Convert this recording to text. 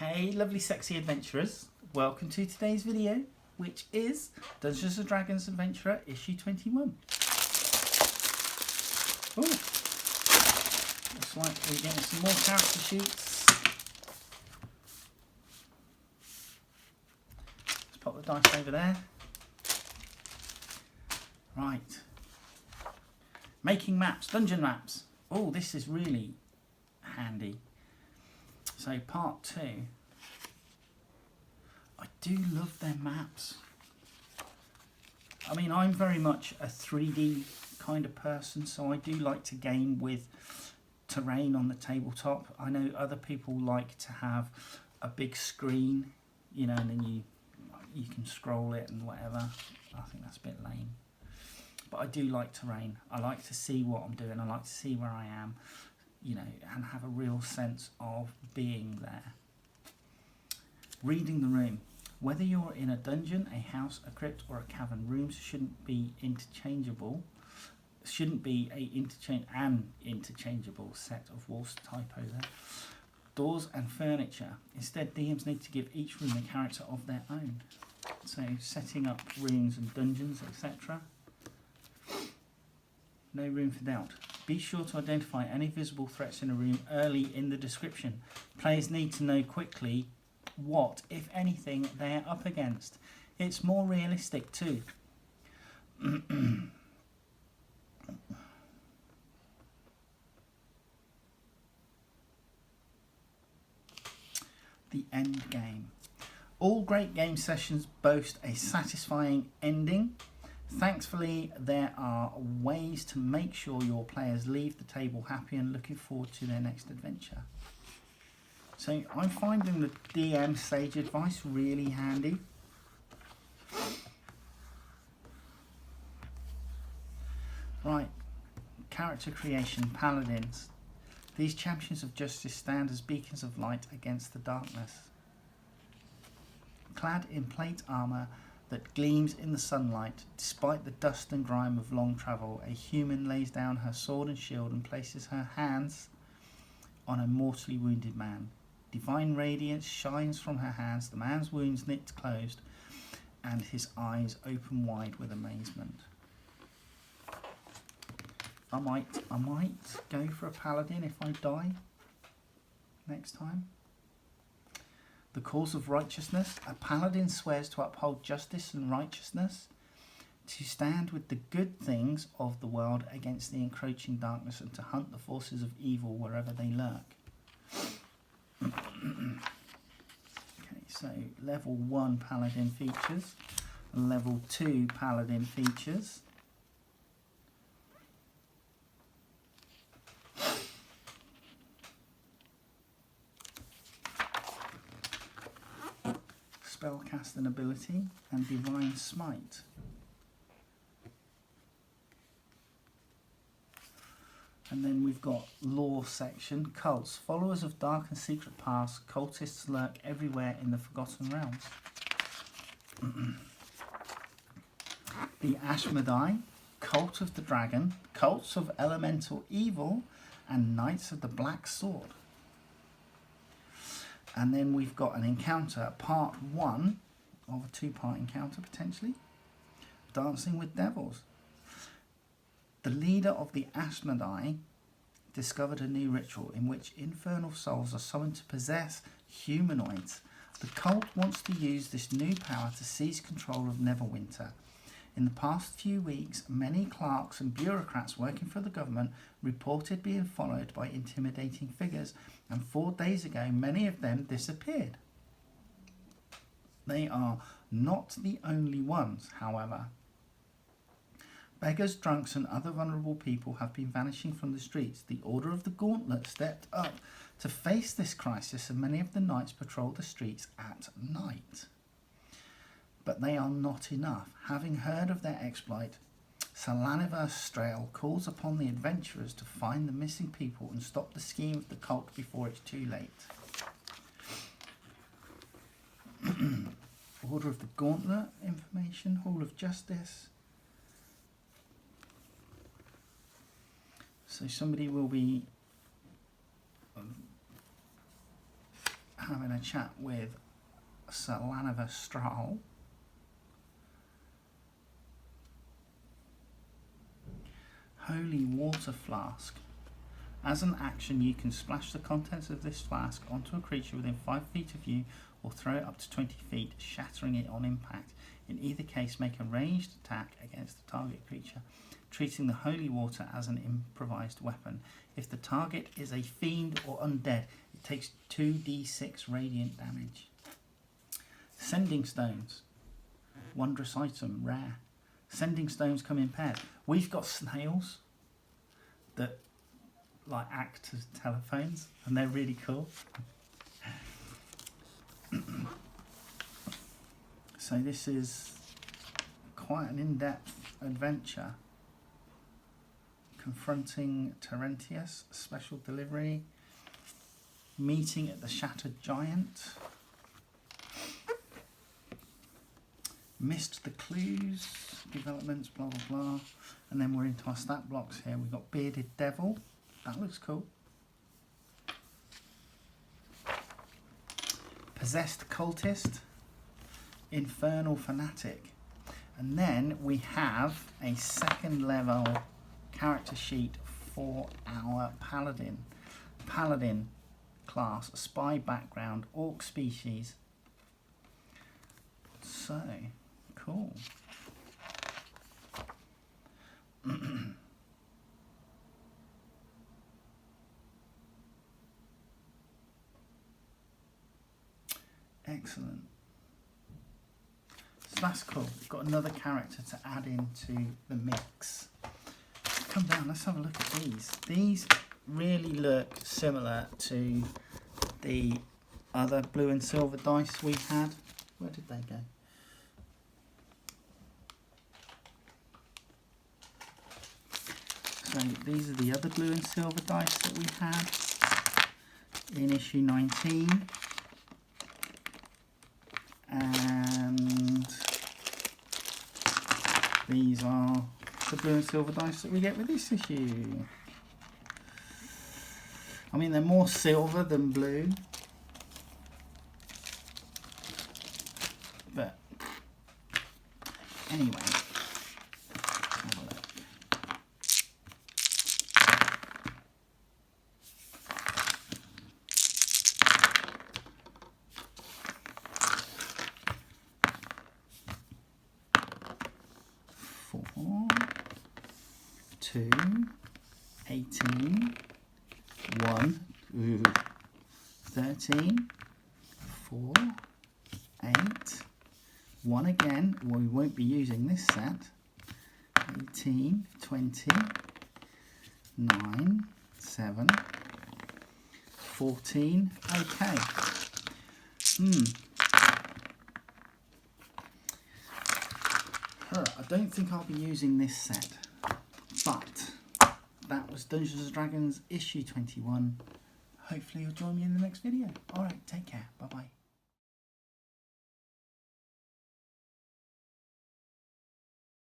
Hey lovely sexy adventurers, welcome to today's video, which is Dungeons & Dragons Adventurer issue 21. Ooh, looks like we're getting some more character sheets. Let's pop the dice over there. Right, making maps, dungeon maps. Oh, this is really handy. So part 2, I do love their maps. I mean, I'm very much a 3D kind of person, so I do like to game with terrain on the tabletop. I know other people like to have a big screen, you know, and then you can scroll it and whatever. I think that's a bit lame. But I do like terrain. I like to see what I'm doing. I like to see where I am, you know, and have a real sense of being there. Reading the room. Whether you're in a dungeon, a house, a crypt, or a cavern, rooms shouldn't be interchangeable. Shouldn't be an interchangeable set of walls. Typo there. Doors and furniture. Instead, DMs need to give each room a character of their own. So, setting up rooms and dungeons, etc. No room for doubt. Be sure to identify any visible threats in a room early in the description. Players need to know quickly what, if anything, they're up against. It's more realistic too. The end game. All great game sessions boast a satisfying ending. Thankfully, there are ways to make sure your players leave the table happy and looking forward to their next adventure. So I'm finding the DM sage advice really handy. Right, character creation, paladins. These champions of justice stand as beacons of light against the darkness. Clad in plate armour that gleams in the sunlight, despite the dust and grime of long travel, a human lays down her sword and shield and places her hands on a mortally wounded man. Divine radiance shines from her hands, the man's wounds knit closed, and his eyes open wide with amazement. I might go for a paladin if I die next time. The cause of righteousness. A paladin swears to uphold justice and righteousness, to stand with the good things of the world against the encroaching darkness, and to hunt the forces of evil wherever they lurk. Okay, so level 1 paladin features, level 2 paladin features. Spellcasting ability and divine smite. And then we've got lore section, cults. Followers of dark and secret paths, cultists lurk everywhere in the Forgotten Realms. The Ashmedai, cult of the dragon, cults of elemental evil, and knights of the black sword. And then we've got an encounter, part 1 of a 2-part encounter potentially. Dancing with devils. The leader of the Ashmedai discovered a new ritual in which infernal souls are summoned to possess humanoids. The cult wants to use this new power to seize control of Neverwinter. In the past few weeks, many clerks and bureaucrats working for the government reported being followed by intimidating figures, and 4 days ago many of them disappeared. They are not the only ones, however. Beggars, drunks and other vulnerable people have been vanishing from the streets. The Order of the Gauntlet stepped up to face this crisis, and many of the knights patrol the streets at night. But they are not enough. Having heard of their exploit, Salaniver Strail calls upon the adventurers to find the missing people and stop the scheme of the cult before it's too late. Order of the Gauntlet information, Hall of Justice. So somebody will be having a chat with Sir Laniver Strahl. Holy water flask. As an action, you can splash the contents of this flask onto a creature within 5 feet of you, or throw it up to 20 feet, shattering it on impact. In either case, make a ranged attack against the target creature, treating the holy water as an improvised weapon. If the target is a fiend or undead, it takes 2d6 radiant damage. Sending stones. Wondrous item, rare. Sending stones come in pairs. We've got snails that like act as telephones, and they're really cool. So this is quite an in-depth adventure. Confronting Terentius, special delivery. Meeting at the Shattered Giant. Missed the clues, developments, blah blah blah. And then we're into our stat blocks here. We've got Bearded Devil. That looks cool. Possessed Cultist. Infernal Fanatic. And then we have a second level character sheet for our Paladin. Paladin class, spy background, orc species. So, cool. Excellent. So that's cool. We've got another character to add into the mix. Come down, let's have a look at these. These really look similar to the other blue and silver dice we had. Where did they go? So these are the other blue and silver dice that we had in issue 19. And these are the blue and silver dice that we get with this issue. I mean, they're more silver than blue, but anyway, have a look. Four, 2, 18, 1, 13, 4, 8, 1 again. Well, we won't be using this set. 18, 20, 9, 7, 14. Okay. I don't think I'll be using this set, but that was Dungeons & Dragons issue 21. Hopefully you'll join me in the next video. Alright, take care. Bye bye.